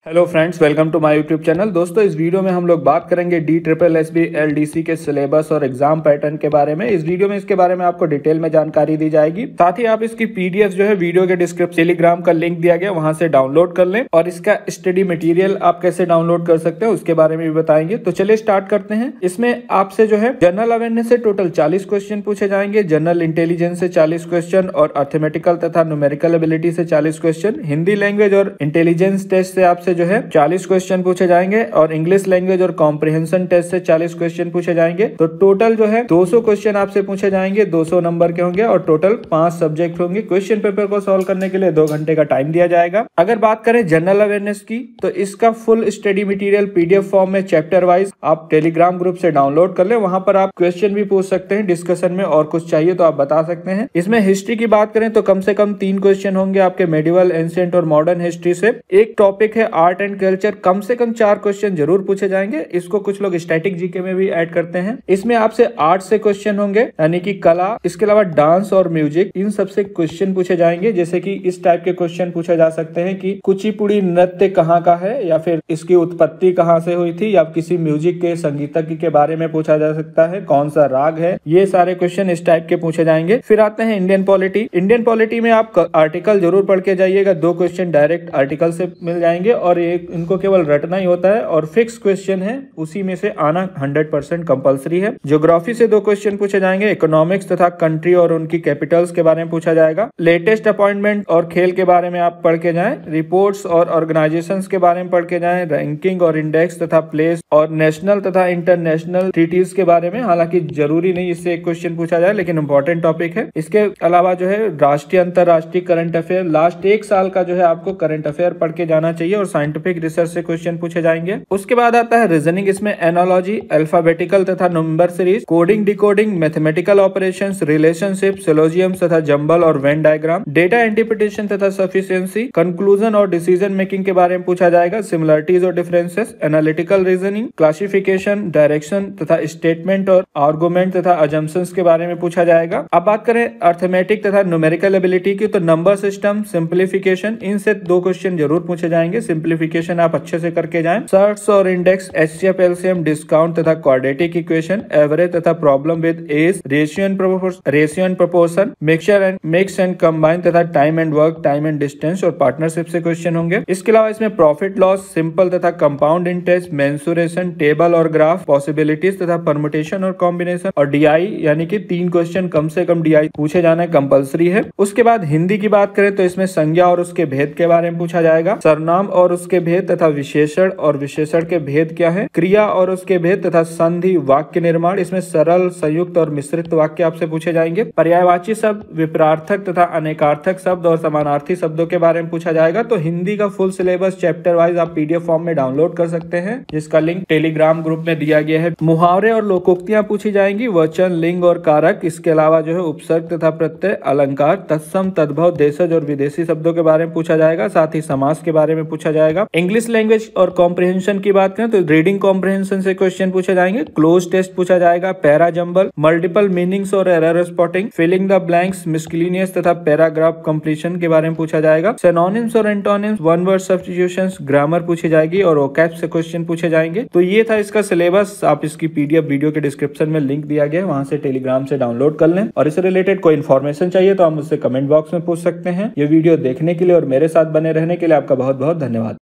Hello friends, welcome to my YouTube channel. दोस्तों, इस video में हम लोग बात करेंगे DSSB LDC के सिलेबस और एग्जाम पैटर्न के बारे में। इस वीडियो में इसके बारे में आपको डिटेल में जानकारी दी जाएगी। साथ ही आप इसकी PDF जो है वीडियो के डिस्क्रिप्शन टेलीग्राम का लिंक दिया गया, वहां से डाउनलोड कर लें और इसका स्टडी मटेरियल आप कैसे डाउनलोड कर सकते हैं उसके बारे में भी बताएंगे। तो चलिए स्टार्ट करते हैं। इसमें आपसे जो है जनरल अवेयरनेस से टोटल 40 क्वेश्चन पूछे जाएंगे, जनरल इंटेलिजेंस से 40 क्वेश्चन और अर्थमेटिकल तथा न्यूमेरिकल एबिलिटी से 40 क्वेश्चन, हिंदी लैंग्वेज और इंटेलिजेंस टेस्ट से आपसे जो है 40 क्वेश्चन पूछे जाएंगे और इंग्लिश लैंग्वेज और कॉम्प्रिहेंशन टेस्ट से 40 क्वेश्चन पूछे जाएंगे। तो टोटल जो है 200 क्वेश्चन आपसे पूछे जाएंगे, 200 नंबर के होंगे और टोटल 5 सब्जेक्ट होंगे। क्वेश्चन पेपर को सॉल्व करने के लिए 2 घंटे का टाइम दिया जाएगा। अगर बात करें जनरल अवेयरनेस की, तो इसका full study material PDF form में चैप्टर वाइज आप टेलीग्राम ग्रुप से डाउनलोड कर ले। वहां पर आप क्वेश्चन भी पूछ सकते हैं डिस्कशन में, और कुछ चाहिए तो आप बता सकते हैं। इसमें हिस्ट्री की बात करें तो कम से कम 3 क्वेश्चन होंगे आपके मेडिवल, एंशिएंट और मॉडर्न हिस्ट्री से। एक टॉपिक है आर्ट एंड कल्चर, कम से कम 4 क्वेश्चन जरूर पूछे जाएंगे। इसको कुछ लोग स्टैटिक जीके में भी ऐड करते हैं। इसमें आपसे आर्ट से क्वेश्चन होंगे, यानी कि कला, इसके अलावा डांस और म्यूजिक, इन सबसे क्वेश्चन पूछे जाएंगे। जैसे कि इस टाइप के क्वेश्चन पूछे जा सकते हैं कि कुचिपुड़ी नृत्य कहाँ का है, या फिर इसकी उत्पत्ति कहाँ से हुई थी, या किसी म्यूजिक के संगीतज्ञ के बारे में पूछा जा सकता है, कौन सा राग है। ये सारे क्वेश्चन इस टाइप के पूछे जाएंगे। फिर आते हैं इंडियन पॉलिटी। इंडियन पॉलिटी में आप आर्टिकल जरूर पढ़ के जाइएगा। 2 क्वेश्चन डायरेक्ट आर्टिकल से मिल जाएंगे और इनको केवल रटना ही होता है और फिक्स क्वेश्चन है, उसी में से आना 100% कंपलसरी है। ज्योग्राफी से 2 क्वेश्चन पूछे जाएंगे। इकोनॉमिक्स तथा कंट्री और उनकी कैपिटल्स के बारे में पूछा जाएगा। लेटेस्ट अपॉइंटमेंट और खेल के बारे में आप पढ़ के जाएं। रिपोर्ट्स और ऑर्गेनाइजेशंस के बारे में पढ़ के जाएं। रैंकिंग और इंडेक्स तथा प्लेस और नेशनल तथा इंटरनेशनल ट्रीटीज के बारे में। हालांकि जरूरी नहीं इससे एक क्वेश्चन पूछा जाए, लेकिन इंपॉर्टेंट टॉपिक है। इसके अलावा जो है राष्ट्रीय अंतरराष्ट्रीय करंट अफेयर, लास्ट 1 साल का जो है आपको करंट अफेयर पढ़ के जाना चाहिए और साइंटिफिक रिसर्च से क्वेश्चन पूछे जाएंगे। उसके बाद आता है रीजनिंग। इसमें एनोलॉजी, अल्फाबेटिकल तथा number series, coding, decoding, mathematical operations, relationship, syllogisms तथा जंबल और वेन डायग्राम, डेटा इंटरप्रिटेशन तथा सफिशिएंसी, कंक्लूजन और डिसीजन मेकिंग के बारे में पूछा जाएगा। सिमिलरिटीज और differences, analytical reasoning, classification, direction तथा स्टेटमेंट और आर्गुमेंट तथा अजम्पशंस के बारे में पूछा जाएगा। अब बात करें अर्थमेटिक तथा न्यूमेरिकल एबिलिटी की, तो नंबर सिस्टम, सिंप्लीफिकेशन, इनसे 2 क्वेश्चन जरूर पूछे जाएंगे। सिंप्लीफिकेशन आप अच्छे से करके जाएं। सर्ट्स और इंडेक्स, HCF, LCM, डिस्काउंट तथा क्वाड्रेटिक इक्वेशन, एवरेज तथा problem with age, ratio and proportion, mix and combine तथा time and work, time and distance और पार्टनरशिप से क्वेश्चन होंगे। इसके अलावा इसमें प्रॉफिट लॉस, सिंपल तथा कंपाउंड इंटरेस्ट, मेंसुरेशन, टेबल और ग्राफ, पॉसिबिलिटीज तथा परमुटेशन और कॉम्बिनेशन और DI, यानी कि 3 क्वेश्चन कम से कम DI पूछे जाना कंपलसरी है। उसके बाद हिंदी की बात करें तो इसमें संज्ञा और उसके भेद के बारे में पूछा जाएगा। सर्वनाम और उसके भेद तथा विशेषण और विशेषण के भेद क्या है, क्रिया और उसके भेद तथा संधि, वाक्य निर्माण, इसमें सरल, संयुक्त और मिश्रित वाक्य आपसे पूछे जाएंगे। पर्यायवाची शब्द, विपरार्थक तथा अनेकार्थक शब्द और समानार्थी शब्दों के बारे में पूछा जाएगा। तो हिंदी का फुल सिलेबस चैप्टर वाइज आप PDF फॉर्म में डाउनलोड कर सकते हैं, जिसका लिंक टेलीग्राम ग्रुप में दिया गया है। मुहावरे और लोकोक्तियां पूछी जाएंगी, वचन, लिंग और कारक, इसके अलावा जो है उपसर्ग तथा प्रत्यय, अलंकार, तत्सम, तद्भव, देशज और विदेशी शब्दों के बारे में पूछा जाएगा। साथ ही समास के बारे में पूछा जाएगा। इंग्लिश लैंग्वेज और कॉम्प्रिहेंशन की बात करें तो रीडिंग कॉम्प्रिहेंशन से क्वेश्चन पूछे जाएंगे। क्लोज टेस्ट पूछा जाएगा। पैरा जंबल, मल्टीपल मीनिंग्स और error spotting, filling the blanks, miscellaneous तथा पैराग्राफ कंप्लीशन के बारे में पूछा जाएगा। सिनोनिम्स और antonyms, one word substitutions, grammar पूछी जाएगी और वोकैब से क्वेश्चन पूछे जाएंगे। तो ये था इसका सिलेबस। आप इसकी PDF वीडियो के डिस्क्रिप्शन में लिंक दिया गया है, वहां से टेलीग्राम से डाउनलोड कर लें। और इससे रिलेटेड कोई इन्फॉर्मेशन चाहिए तो आप मुझसे कमेंट बॉक्स में पूछ सकते हैं। ये वीडियो देखने के लिए और मेरे साथ बने रहने के लिए आपका बहुत बहुत धन्यवाद।